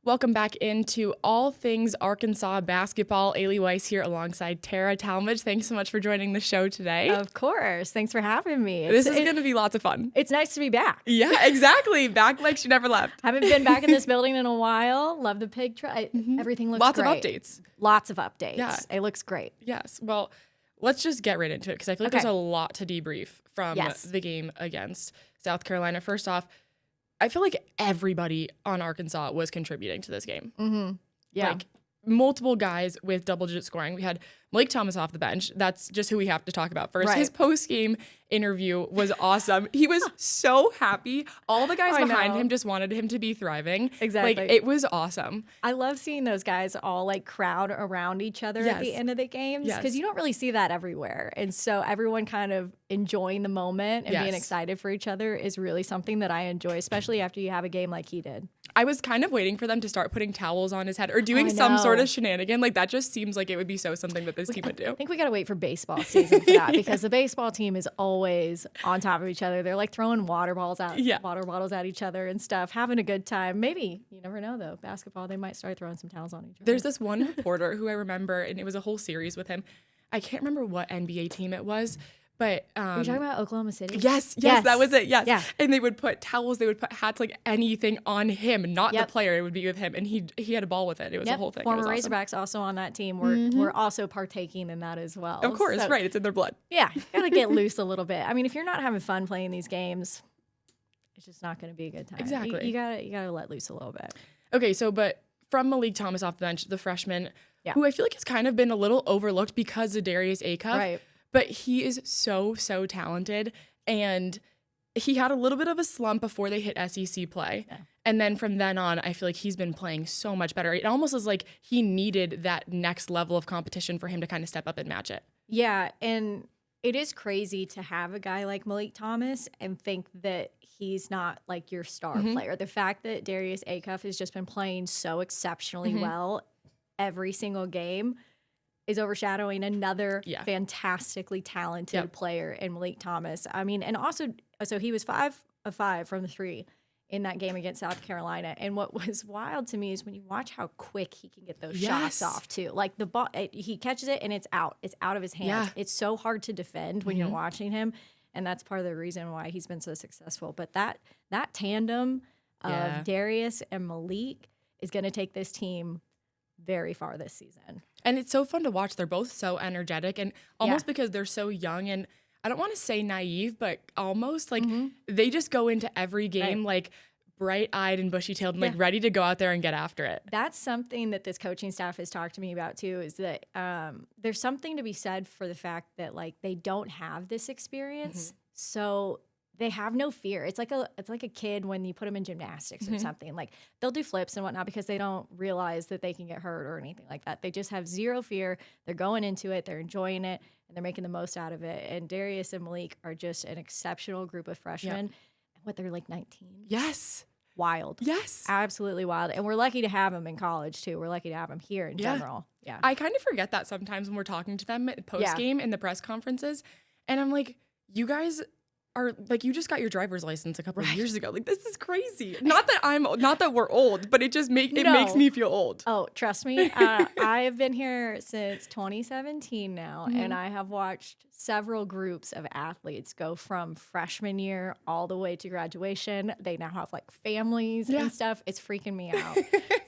Welcome back into all things Arkansas basketball. Aylee Weiss here alongside Tera Talmedge. Thanks so much for joining the show today. Of course. Thanks for having me. This is going to be lots of fun. It's nice to be back. Yeah, exactly. Back like she never left. Haven't been back in this building in a while. Love the pig try. Everything looks Lots great. of updates. Lots of updates. Yeah. It looks great. Yes. Well, let's just get right into it because I feel like Okay. there's a lot to debrief from Yes. the game against South Carolina. First off, I feel like everybody on Arkansas was contributing to this game. Mm-hmm. Yeah. Like multiple guys with double-digit scoring. We had Malik Thomas off the bench. That's just who we have to talk about first. Right. His post-game interview was awesome. He was so happy. All the guys I behind know. him just wanted him to be thriving. Exactly. Like, it was awesome. I love seeing those guys all like crowd around each other at the Yes. end of the games because Yes. you don't really see that everywhere. And so everyone kind of enjoying the moment and being Yes. excited for each other is really something that I enjoy, especially after you have a game like he did. I was kind of waiting for them to start putting towels on his head or doing I some sort know. of shenanigan. Like, that just seems like it would be so something that this team would do. I think we got to wait for baseball season for that because the baseball team is always on top of each other. They're like throwing water bottles at each other and stuff, having a good time. Maybe, you never know though, basketball, they might start throwing some towels on each other. There's this one reporter who I remember, and it was a whole series with him. I can't remember what NBA team it was, but Are you talking about Oklahoma City? yes, Yes. that was it. Yes. Yeah. And they would put towels, they would put hats, like anything on him, not Yep. the player. It would be with him, and he had a ball with it. It was a whole thing. It Former was awesome. Razorbacks also on that team. We're also partaking in that as well. Of course, So, right? It's in their blood. Yeah, you gotta get loose a little bit. I mean, if you're not having fun playing these games, it's just not going to be a good time. Exactly. You gotta let loose a little bit. Okay, so but from Malik Thomas off the bench, the freshman, Yeah. who I feel like has kind of been a little overlooked because of Darius Acuff. Right. But he is so talented, and he had a little bit of a slump before they hit SEC play. Yeah. And then from then on, I feel like he's been playing so much better. It almost is like he needed that next level of competition for him to kind of step up and match it. Yeah, and it is crazy to have a guy like Malik Thomas and think that he's not like your star player. The fact that Darius Acuff has just been playing so exceptionally well every single game is overshadowing another fantastically talented player in Malik Thomas. I mean, and also, so he was 5 of 5 from the three in that game against South Carolina. And what was wild to me is when you watch how quick he can get those shots off too. Like the ball, he catches it and it's out. It's out of his hands. Yeah. It's so hard to defend when you're watching him. And that's part of the reason why he's been so successful. But that tandem of Darius and Malik is going to take this team very far this season. And it's so fun to watch. They're both so energetic, and almost because they're so young, and I don't want to say naive, but almost like they just go into every game like bright-eyed and bushy-tailed and like ready to go out there and get after it. That's something that this coaching staff has talked to me about too, is that there's something to be said for the fact that like they don't have this experience. So they have no fear. It's like a kid when you put them in gymnastics or something. Like they'll do flips and whatnot because they don't realize that they can get hurt or anything like that. They just have zero fear. They're going into it. They're enjoying it, and they're making the most out of it. And Darius and Malik are just an exceptional group of freshmen. And what, they're like 19? Yes. Wild. Yes. Absolutely wild. And we're lucky to have them in college too. We're lucky to have them here in general. Yeah. I kind of forget that sometimes when we're talking to them post-game in the press conferences. And I'm like, you guys are like, you just got your driver's license a couple of years ago. Like, this is crazy. Not that we're old, but it just makes me feel old. Oh, trust me. I have been here since 2017 now, and I have watched several groups of athletes go from freshman year all the way to graduation. They now have like families and stuff. It's freaking me out.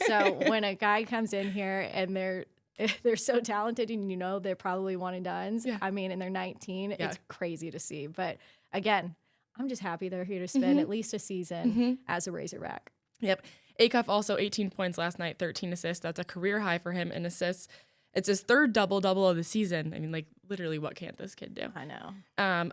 So when a guy comes in here and they're so talented, and you know they're probably one and dones. I mean, and they're 19. It's crazy to see. But again, I'm just happy they're here to spend at least a season as a Razorback. Yep. Acuff also 18 points last night, 13 assists. That's a career high for him in assists. It's his third double-double of the season. I mean, like, literally, what can't this kid do? I know.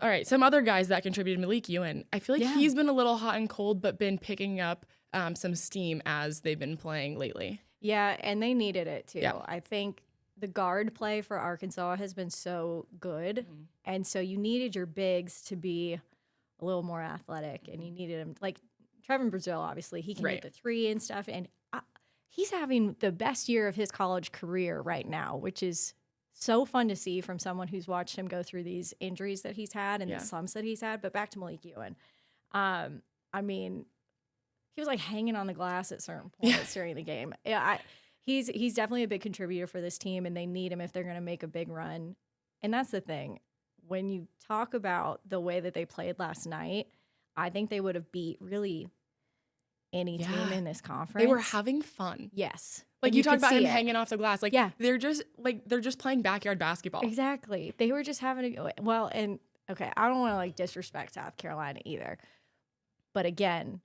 All right, some other guys that contributed. Malik Ewan. I feel like he's been a little hot and cold, but been picking up some steam as they've been playing lately. Yeah, and they needed it too. Yeah. I think the guard play for Arkansas has been so good, and so you needed your bigs to be a little more athletic, and you needed him like Trevin Brazil. Obviously, he can hit the three and stuff, and he's having the best year of his college career right now, which is so fun to see from someone who's watched him go through these injuries that he's had and the slumps that he's had. But back to Malik Ewan. I mean, he was like hanging on the glass at certain points during the game. Yeah, he's definitely a big contributor for this team, and they need him if they're going to make a big run. And that's the thing. When you talk about the way that they played last night, I think they would have beat really any team in this conference. They were having fun. Yes. Like you talked about him hanging off the glass. Like they're just playing backyard basketball. Exactly. They were just having and okay, I don't want to like disrespect South Carolina either. But again,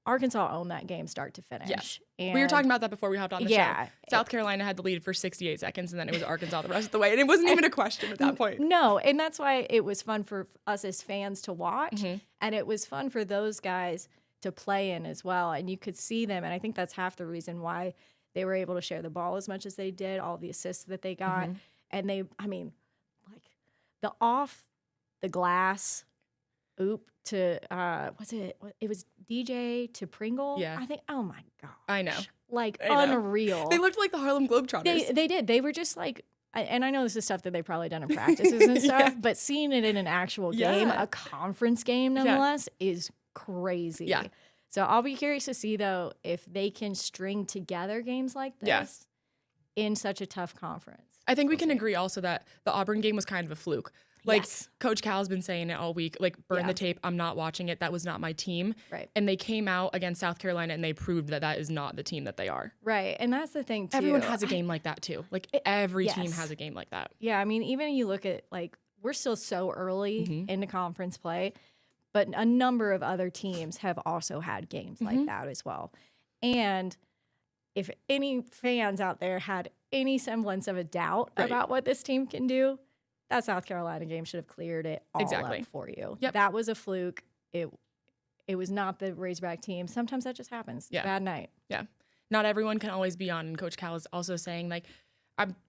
Arkansas owned that game start to finish. Yes. And we were talking about that before we hopped on the show. South Carolina had the lead for 68 seconds, and then it was Arkansas the rest of the way. And it wasn't even a question at that point. No, and that's why it was fun for us as fans to watch. And it was fun for those guys to play in as well. And you could see them, and I think that's half the reason why they were able to share the ball as much as they did, all the assists that they got. And like the off the glass oop to it was DJ to Pringle. Yeah. I think, oh my gosh. I know. Like unreal. They looked like the Harlem Globetrotters. They did. They were just like, and I know this is stuff that they probably done in practices and stuff, but seeing it in an actual game, a conference game nonetheless, is crazy. Yeah. So I'll be curious to see though if they can string together games like this in such a tough conference. I think we can agree also that the Auburn game was kind of a fluke. Like Coach Cal's been saying it all week, like burn the tape. I'm not watching it. That was not my team. Right. And they came out against South Carolina and they proved that that is not the team that they are. Right. And that's the thing too. Everyone has a game like that too. Like every team has a game like that. Yeah. I mean, even you look at like, we're still so early into conference play, but a number of other teams have also had games like that as well. And if any fans out there had any semblance of a doubt about what this team can do, that South Carolina game should have cleared it all up for you. Yep. That was a fluke. It was not the Razorback team. Sometimes that just happens. Yeah. Bad night. Yeah. Not everyone can always be on. And Coach Cal is also saying, like,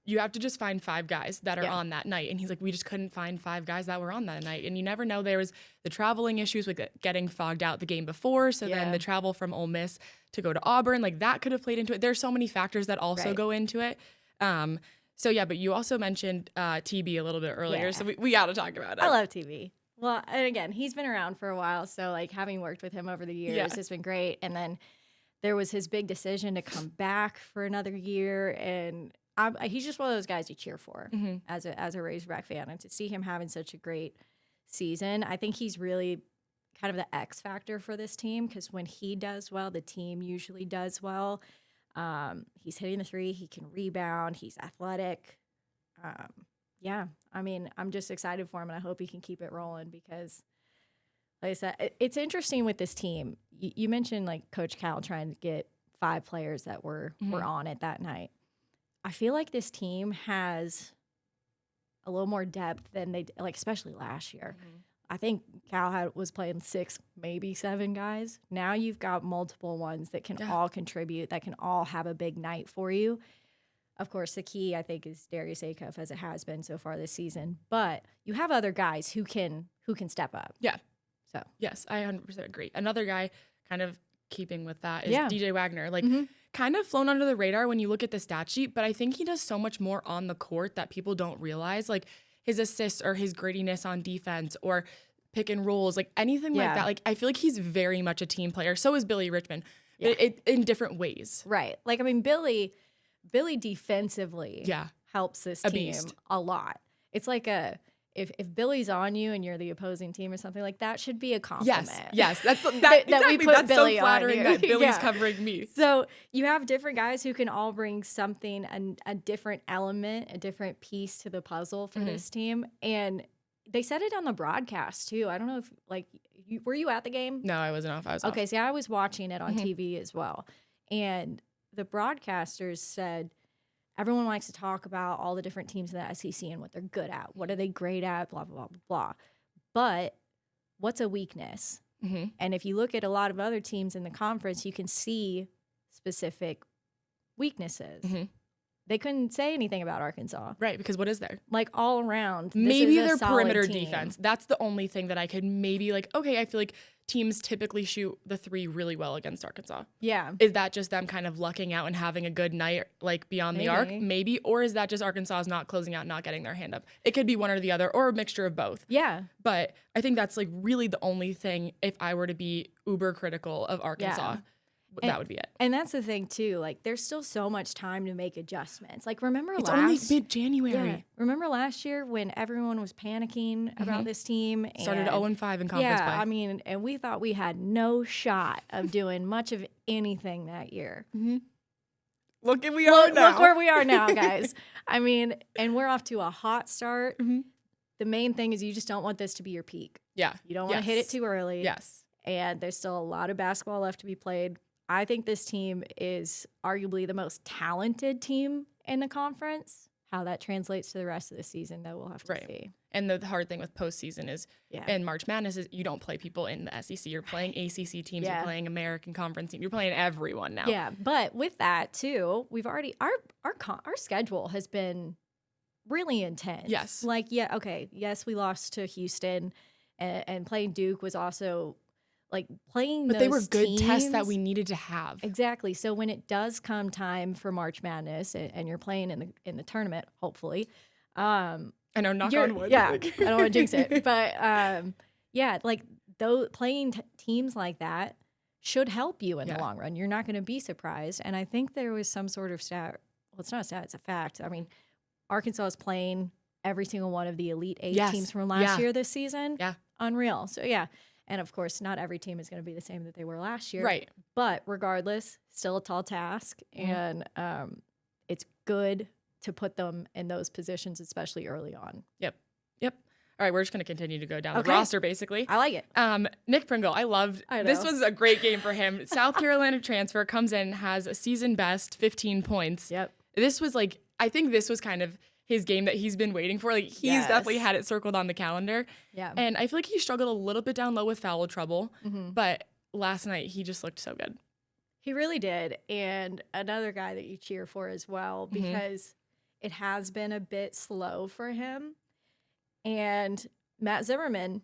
you have to just find 5 guys that are on that night. And he's like, we just couldn't find 5 guys that were on that night. And you never know. There was the traveling issues with getting fogged out the game before. So then the travel from Ole Miss to go to Auburn, like that could have played into it. There's so many factors that also go into it. So yeah, but you also mentioned TB a little bit earlier, so we got to talk about it. I love TB. Well, and again, he's been around for a while, so like having worked with him over the years, it's been great. And then there was his big decision to come back for another year, and he's just one of those guys you cheer for as a Razorback fan, and to see him having such a great season, I think he's really kind of the X factor for this team because when he does well, the team usually does well. He's hitting the 3. He can rebound. He's athletic. I mean, I'm just excited for him, and I hope he can keep it rolling because, like I said, it's interesting with this team. You mentioned like Coach Cal trying to get 5 players that were on it that night. I feel like this team has a little more depth than they like, especially last year. I think Cal was playing 6, maybe 7 guys. Now you've got multiple ones that can all contribute, that can all have a big night for you. Of course, the key, I think, is Darius Acuff, as it has been so far this season. But you have other guys who can step up. Yeah. So yes, I 100% agree. Another guy kind of keeping with that is DJ Wagner. Like, kind of flown under the radar when you look at the stat sheet, but I think he does so much more on the court that people don't realize. Like, his assists or his grittiness on defense or pick and rolls, like anything like that. Like, I feel like he's very much a team player. So is Billy Richmond, in different ways. Right. Like, I mean, Billy defensively helps this team a lot. It's like if Billy's on you and you're the opposing team or something like that, should be a compliment. Yes, that's we put that's Billy so flattering on that Billy's covering me. So you have different guys who can all bring something, a different element, a different piece to the puzzle for this team. And they said it on the broadcast too. I don't know if were you at the game? No, I wasn't off. I was okay. Off. See, I was watching it on TV as well, and the broadcasters said everyone likes to talk about all the different teams in the SEC and what they're good at. What are they great at? Blah, blah, blah, blah. But what's a weakness? And if you look at a lot of other teams in the conference, you can see specific weaknesses. they couldn't say anything about Arkansas. Right, because what is there? Like all around. Maybe their perimeter defense. That's the only thing that I could maybe like, okay, I feel like teams typically shoot the 3 really well against Arkansas. Yeah. Is that just them kind of lucking out and having a good night like beyond the arc? Maybe. Or is that just Arkansas is not closing out, not getting their hand up? It could be one or the other or a mixture of both. Yeah. But I think that's like really the only thing if I were to be uber critical of Arkansas. That would be it. And that's the thing too. Like, there's still so much time to make adjustments. Like, remember it's only mid-January. Yeah. Remember last year when everyone was panicking about this team? And, started 0-5 in conference play. I mean, and we thought we had no shot of doing much of anything that year. Look where we are now. Look where we are now, guys. I mean, and we're off to a hot start. The main thing is you just don't want this to be your peak. Yeah. You don't want to hit it too early. Yes. And there's still a lot of basketball left to be played. I think this team is arguably the most talented team in the conference. How that translates to the rest of the season, though, we'll have to see. And the hard thing with postseason is, in March Madness, is you don't play people in the SEC. You're playing ACC teams. You're playing American Conference teams. You're playing everyone now. Yeah, but with that, too, we've already our schedule has been really intense. Yes. Like, yes, we lost to Houston, and playing Duke was also... like playing, but they were good tests that we needed to have. Exactly. So when it does come time for March Madness and you're playing in the tournament, hopefully, I know, knock on wood. Yeah, I don't want to jinx it, but like though playing teams like that should help you in the long run. You're not going to be surprised. And I think there was some sort of stat. Well, it's not a stat; it's a fact. I mean, Arkansas is playing every single one of the Elite 8 teams from last year this season. Yeah, unreal. So And, of course, not every team is going to be the same that they were last year. Right. But regardless, still a tall task. And it's good to put them in those positions, especially early on. Yep. All right, we're just going to continue to go down the roster, basically. I like it. Nick Pringle, I loved. This was a great game for him. South Carolina transfer, comes in, has a season best 15 points. Yep. This was like, I think this was kind of his game that he's been waiting for. Like, he's definitely had it circled on the calendar. Yeah. And I feel like he struggled a little bit down low with foul trouble. But last night, he just looked so good. He really did. And another guy that you cheer for as well, because it has been a bit slow for him. And Matt Zimmerman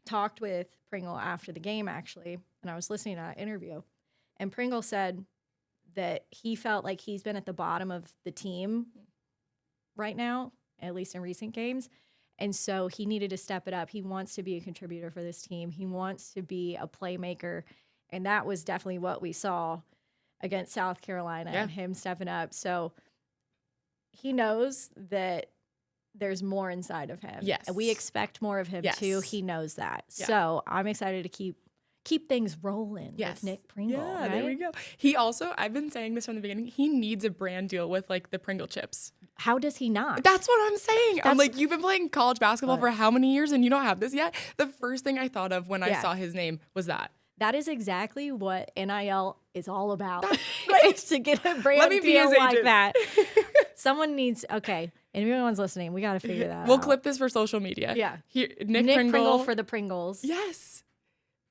talked with Pringle after the game, actually, and I was listening to that interview. And Pringle said that he felt like he's been at the bottom of the team right now, at least in recent games. And so he needed to step it up. He wants to be a contributor for this team. He wants to be a playmaker. And that was definitely what we saw against South Carolina and him stepping up. So he knows that there's more inside of him. Yes. And we expect more of him too. He knows that. Yeah. So I'm excited to keep things rolling with Nick Pringle. Yeah, right? There we go. He also, I've been saying this from the beginning, he needs a brand deal with like the Pringle chips. How does he not? That's what I'm saying. I'm like, you've been playing college basketball for how many years and you don't have this yet? The first thing I thought of when I saw his name was that. That is exactly what NIL is all about. Is to get a brand deal like that. Someone needs, and if anyone's listening, we got to figure that out. We'll clip this for social media. Yeah. Here, Nick Pringle for the Pringles. Yes.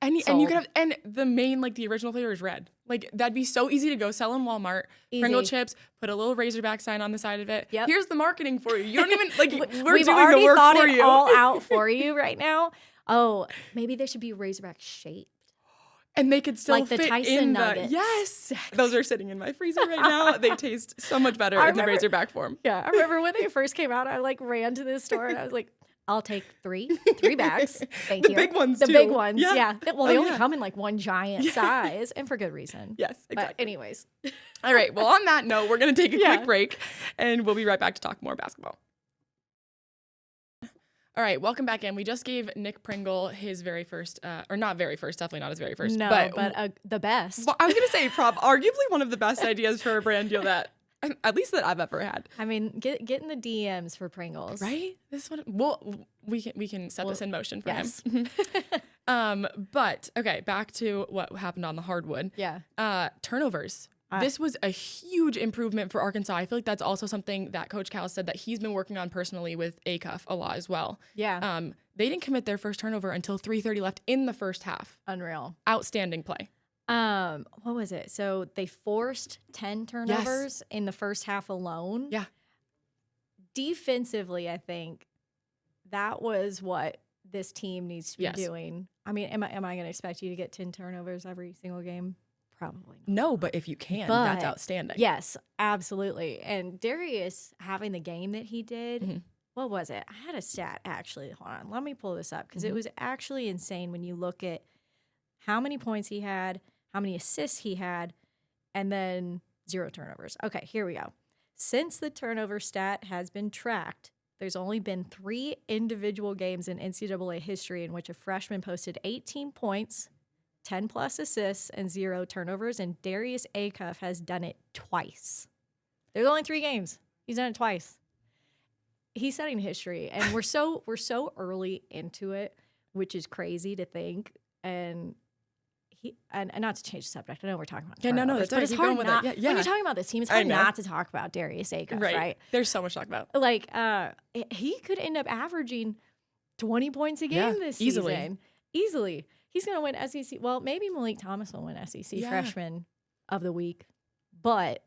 And you could have, and the main, like the original flavor is red. Like that'd be so easy to go sell in Walmart. Easy. Pringle chips, put a little Razorback sign on the side of it. Yep. Here's the marketing for you. You don't even, like, we're We've doing already the work thought for it you. all out for you right now. Oh, maybe they should be Razorback shaped. And they could still like the fit Tyson in nuggets. Yes. Those are sitting in my freezer right now. They taste so much better in the Razorback form. Yeah. I remember when they first came out, I like ran to this store and I was like, I'll take three bags. Thank you. The big ones, The too. big ones, yeah. Well, they only yeah. come in like one giant size, and for good reason. Yes, exactly. But anyways. All right. Well, on that note, we're going to take a quick break, and we'll be right back to talk more basketball. All right, welcome back in. We just gave Nick Pringle his very first, or not very first, definitely not his very first. No, but the best. Well, I was going to say, arguably one of the best ideas for a brand deal that, at least that I've ever had. I mean, get in the DMs for Pringles. Right? This one, we can set this in motion for him. But, okay, back to what happened on the hardwood. Yeah. Turnovers. This was a huge improvement for Arkansas. I feel like that's also something that Coach Cal said that he's been working on personally with Acuff a lot as well. Yeah. They didn't commit their first turnover until 3:30 left in the first half. Unreal. Outstanding play. What was it? So they forced 10 turnovers in the first half alone. Yeah. Defensively, I think that was what this team needs to be doing. I mean, am I going to expect you to get 10 turnovers every single game? Probably not. No, but if you can, that's outstanding. Yes, absolutely. And Darius having the game that he did, what was it? I had a stat actually. Hold on. Let me pull this up because it was actually insane when you look at how many points he had, how many assists he had, and then 0 turnovers. Okay, here we go. Since the turnover stat has been tracked, there's only been 3 individual games in NCAA history in which a freshman posted 18 points, 10 plus assists, and 0 turnovers, and Darius Acuff has done it twice. There's only 3 games. He's done it twice. He's setting history, and we're so early into it, which is crazy to think. And not to change the subject. I know we're talking about no, that's but it's hard with not. it. Yeah. When you're talking about this team, it's hard not to talk about Darius Acuff, right? There's so much to talk about. Like, he could end up averaging 20 points a game this season. Easily. He's going to win SEC. Well, maybe Malik Thomas will win SEC Freshman of the Week. But,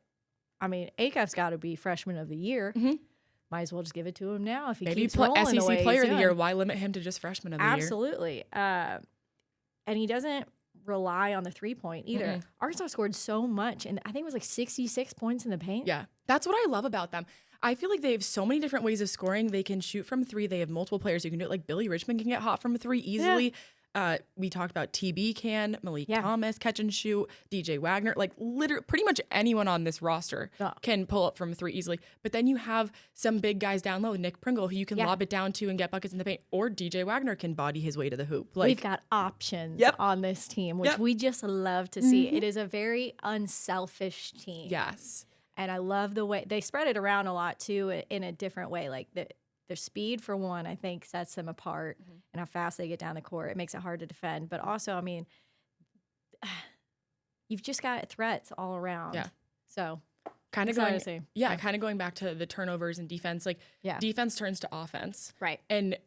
I mean, Acuff's got to be Freshman of the Year. Might as well just give it to him now if he keeps rolling SEC the way Player he's of the doing. Year. Why limit him to just Freshman of the Year? Absolutely. And he doesn't rely on the 3-point either. Arkansas scored so much, and I think it was like 66 points in the paint. Yeah, that's what I love about them. I feel like they have so many different ways of scoring. They can shoot from 3. They have multiple players who can do it. Like Billy Richmond can get hot from 3 easily. Yeah. We talked about TB Malik Thomas, catch and shoot, DJ Wagner, like literally pretty much anyone on this roster can pull up from 3 easily. But then you have some big guys down low, Nick Pringle, who you can lob it down to and get buckets in the paint, or DJ Wagner can body his way to the hoop. Like, we've got options on this team, which we just love to see. It is a very unselfish team. Yes. And I love the way they spread it around a lot too in a different way. Like their speed, for one, I think sets them apart, and how fast they get down the court. It makes it hard to defend. But also, I mean, you've just got threats all around. Yeah. So kind of going back to the turnovers and defense. Like defense turns to offense. Right. And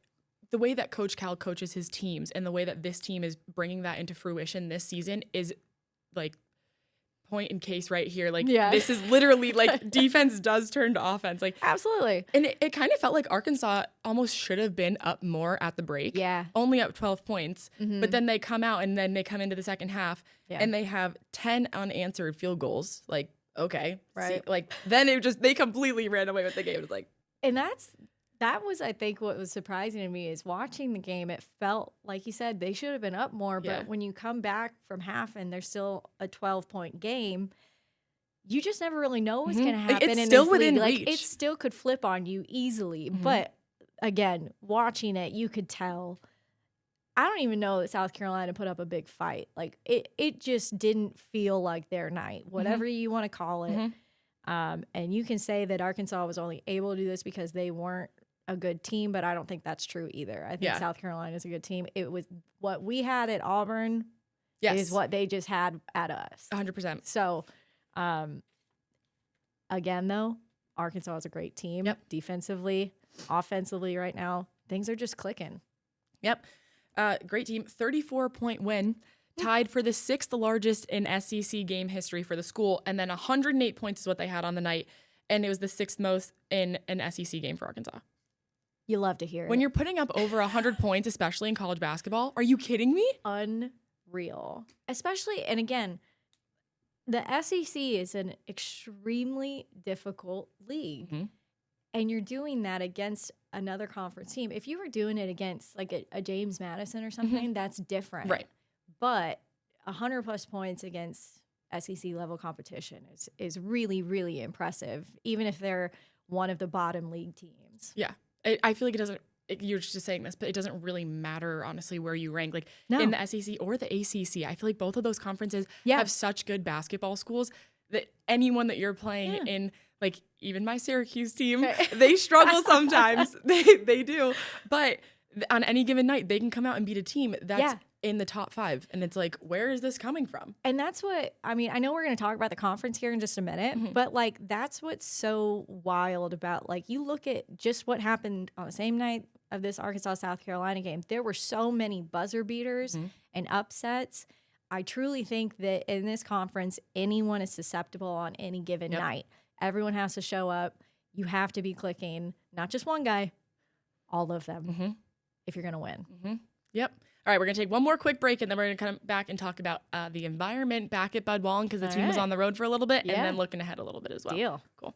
the way that Coach Cal coaches his teams and the way that this team is bringing that into fruition this season is like point in case right here. Like this is literally like defense does turn to offense. Like absolutely. And it kind of felt like Arkansas almost should have been up more at the break. Yeah. Only up 12 points. But then they come out and then they come into the second half and they have 10 unanswered field goals. Like, okay. Right. See, like then they completely ran away with the game. It was like, and that was, I think, what was surprising to me is watching the game. It felt like you said they should have been up more, but when you come back from half and there's still a 12-point game, you just never really know what's going to happen. It's in still this within league. reach. Like, it still could flip on you easily. But again, watching it, you could tell. I don't even know that South Carolina put up a big fight. Like it just didn't feel like their night, whatever you want to call it. And you can say that Arkansas was only able to do this because they weren't a good team, but I don't think that's true either. I think South Carolina is a good team. It was what we had at Auburn is what they just had at us. 100%. So, again, though, Arkansas is a great team. Defensively, offensively right now, things are just clicking. Great team. 34-point win. Tied for the 6th largest in SEC game history for the school. And then 108 points is what they had on the night. And it was the 6th most in an SEC game for Arkansas. You love to hear it. When you're putting up over 100 points, especially in college basketball, are you kidding me? Unreal. Especially, and again, the SEC is an extremely difficult league. And you're doing that against another conference team. If you were doing it against like a James Madison or something, that's different. Right. But 100+ points against SEC level competition is really, really impressive, even if they're one of the bottom league teams. Yeah. I feel like it doesn't, you're just saying this, but it doesn't really matter, honestly, where you rank. Like in the SEC or the ACC, I feel like both of those conferences have such good basketball schools that anyone that you're playing in, like even my Syracuse team, they struggle sometimes. They do. But on any given night, they can come out and beat a team that's in the top 5. And it's like, where is this coming from? And that's what, I mean, I know we're going to talk about the conference here in just a minute, but like, that's what's so wild about, like, you look at just what happened on the same night of this Arkansas-South Carolina game. There were so many buzzer beaters and upsets. I truly think that in this conference, anyone is susceptible on any given night. Everyone has to show up. You have to be clicking, not just one guy, all of them, if you're going to win. Yep. All right, we're going to take one more quick break, and then we're going to come back and talk about the environment back at Bud Wallen, because the team was on the road for a little bit, and then looking ahead a little bit as well. Deal. Cool.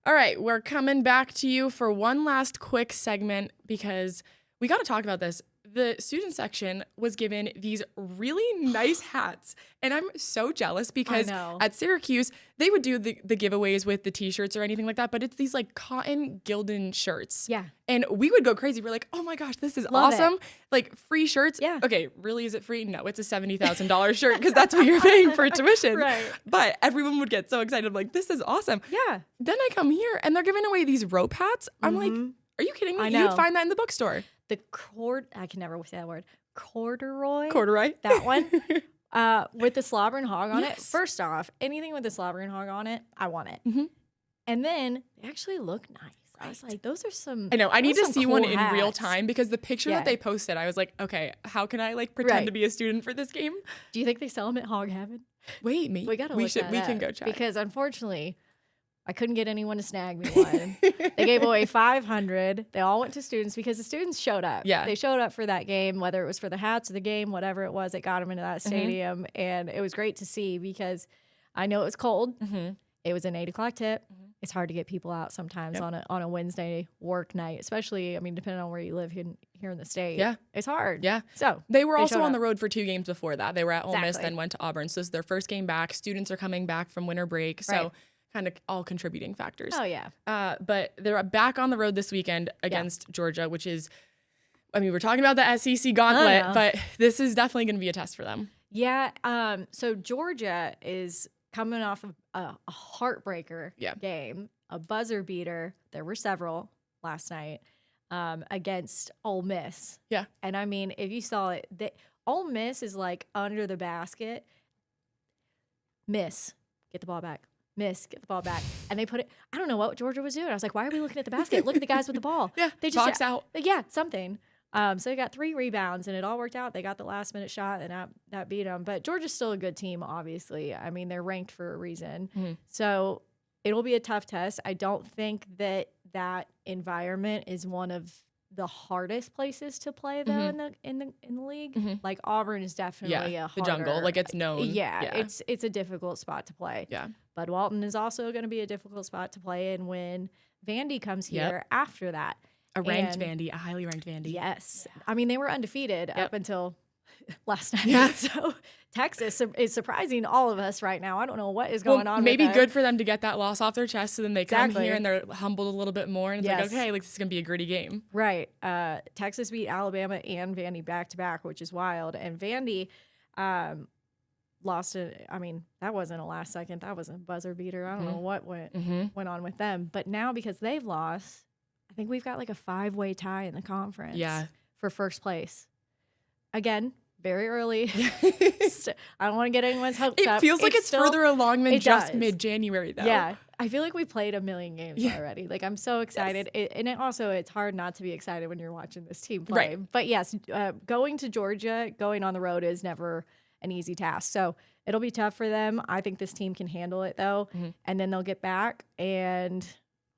All right, we're coming back to you for one last quick segment, because we got to talk about this. The student section was given these really nice hats, and I'm so jealous because at Syracuse, they would do the giveaways with the t-shirts or anything like that, but it's these like cotton Gildan shirts. Yeah. And we would go crazy. We're like, oh my gosh, this is awesome. Like free shirts. Yeah. Okay, really, is it free? No, it's a $70,000 shirt because that's what you're paying for tuition. Right. But everyone would get so excited. I'm like, this is awesome. Yeah. Then I come here and they're giving away these rope hats. I'm like, are you kidding me? You'd find that in the bookstore. I can never say that word. Corduroy. That one. With the slobber and hog on it. First off, anything with the slobber and hog on it, I want it. And then they actually look nice. I was like, those are some. I know. I need to see one in real time, because the picture that they posted, I was like, okay, how can I like pretend to be a student for this game? Do you think they sell them at Hog Heaven? Wait, maybe. We can go check. Because unfortunately, I couldn't get anyone to snag me one. They gave away 500. They all went to students because the students showed up. Yeah. They showed up for that game, whether it was for the hats or the game, whatever it was, it got them into that stadium. And it was great to see, because I know it was cold. It was an 8 o'clock tip. It's hard to get people out sometimes on a Wednesday work night, especially, I mean, depending on where you live here in the state. Yeah. It's hard. Yeah. So they were also on the road for 2 games before that. They were at Ole Miss, then went to Auburn. So this is their first game back. Students are coming back from winter break. So kind of all contributing factors. Oh, yeah. But they're back on the road this weekend against Georgia, which is, I mean, we're talking about the SEC gauntlet, but this is definitely going to be a test for them. Yeah. So Georgia is coming off of a heartbreaker game, a buzzer beater. There were several last night against Ole Miss. Yeah. And I mean, if you saw it, Ole Miss is like under the basket. Miss, get the ball back. Miss, get the ball back. And they put it, I don't know what Georgia was doing. I was like, why are we looking at the basket? Look at the guys with the ball. They just box out. Yeah, something. So they got 3 rebounds, and it all worked out. They got the last minute shot, and that beat them. But Georgia's still a good team, obviously. I mean, they're ranked for a reason. So it'll be a tough test. I don't think that environment is one of the hardest places to play, though, in the league. Like Auburn is definitely a harder, the jungle. Like, it's known. Yeah. It's a difficult spot to play. Yeah. Bud Walton is also going to be a difficult spot to play in when Vandy comes here after that. A highly ranked Vandy. Yes. I mean, they were undefeated up until last night. Yeah. So Texas is surprising all of us right now. I don't know what is going on. Maybe good for them to get that loss off their chest, so then they come here and they're humbled a little bit more. And it's like, okay, like, this is going to be a gritty game. Right. Texas beat Alabama and Vandy back-to-back, which is wild. And Vandy lost it. I mean, that wasn't a last second. That was a buzzer beater. I don't know what went on with them. But now, because they've lost, I think we've got like a 5-way tie in the conference for first place. Again, very early. I don't want to get anyone's hopes up. It feels like it's further along than just mid-January, though. Yeah. I feel like we played a million games already. Like, I'm so excited. It's hard not to be excited when you're watching this team play. Right. But yes, going to Georgia, going on the road is never an easy task. So it'll be tough for them. I think this team can handle it, though. And then they'll get back and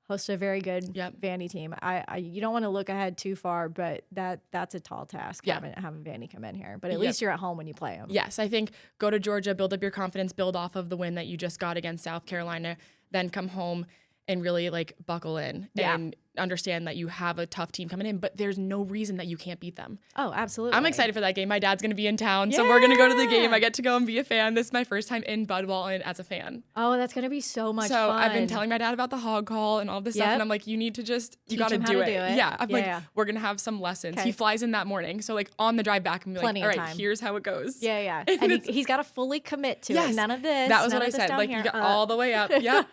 host a very good Vandy team. You don't want to look ahead too far, but that's a tall task having Vandy come in here. But at least you're at home when you play them. Yes, I think go to Georgia, build up your confidence, build off of the win that you just got against South Carolina, then come home and really like buckle in and understand that you have a tough team coming in, but there's no reason that you can't beat them. Oh, absolutely. I'm excited for that game. My dad's going to be in town, so we're going to go to the game. I get to go and be a fan. This is my first time in Bud Walton as a fan. Oh, that's going to be so much fun. So I've been telling my dad about the hog call and all this stuff, and I'm like, you need to just, you got to do it. Yeah. I'm like, we're going to have some lessons. Okay. He flies in that morning, so like on the drive back, I'm like, all right, here's how it goes. Yeah. And he's got to fully commit to it. None of this. That was what I said. Like, you got all the way up. Yeah.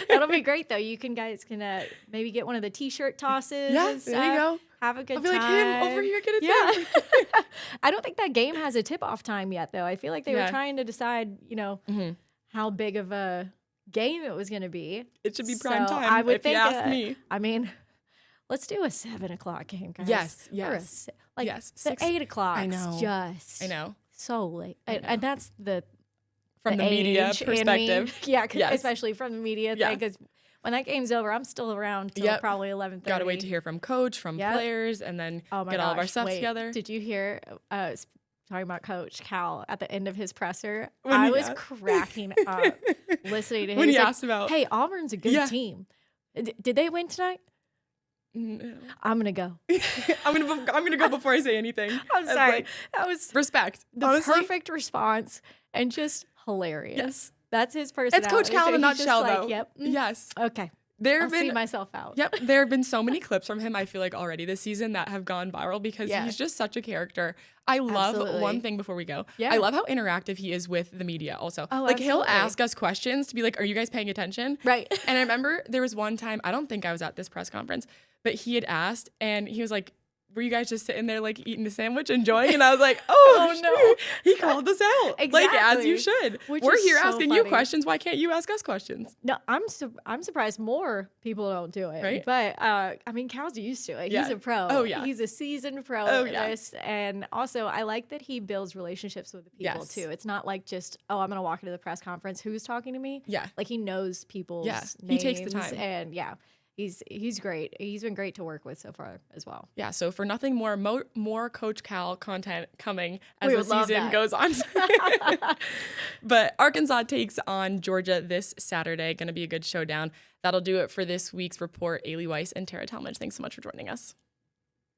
That'll be great, though. You guys can maybe get one of the t-shirt tosses. Yes, there you go. Have a good time. I'll be like, him over here, get it done. I don't think that game has a tip-off time yet, though. I feel like they were trying to decide, how big of a game it was going to be. It should be prime time, I would think, you ask me. I mean, let's do a 7 o'clock game, guys. Yes, Or yes. Yes, the 8 o'clock. I know. Just I know. so late. I know. And that's From the media age in me. perspective. Yeah, Yes. especially from the media Yeah. thing, because when that game's over, I'm still around till probably 11:30. Gotta wait to hear from coach, from players, and then Oh my get all of our gosh, stuff wait. together. Did you hear, talking about Coach Cal at the end of his presser? When I he was asked- cracking up listening to him. When He's he like, asked about, hey, Auburn's a good team. Did they win tonight? no. I'm gonna go. I'm gonna go before I say anything. I'm sorry. Like, That was respect. the Honestly, perfect response and just hilarious. Yes. That's his personality. It's Coach Cal in a He's just nutshell, like, though. Yep. Yes. Okay. There I'll have see been myself out. Yep, there have been so many clips from him, I feel like, already this season that have gone viral because he's just such a character. I love Absolutely. one thing before we go. Yeah. I love how interactive he is with the media also. Oh, like, he'll absolutely. ask us questions to be like, are you guys paying attention? Right. And I remember there was one time, I don't think I was at this press conference, but he had asked and he was like, were you guys just sitting there like eating a sandwich, enjoying? And I was like, oh, no. He called us out. Like, as you Exactly. should. Which We're is here so asking you funny. questions. Why can't you ask us questions? No, I'm surprised more people don't do it. Right. But I mean, Cal's used to it. Yeah. He's a pro. Oh, yeah. He's a seasoned pro Oh, at yeah. this. And also, I like that he builds relationships with the people Yes. too. It's not like just, oh, I'm gonna walk into the press conference. Who's talking to me? Yeah. Like he knows people's Yeah. names. He takes the time. And yeah. He's great. He's been great to work with so far as well. Yeah, so for nothing more Coach Cal content coming as We the would love season that. goes on. But Arkansas takes on Georgia this Saturday. Going to be a good showdown. That'll do it for this week's report. Aylee Weiss and Tera Talmedge, thanks so much for joining us.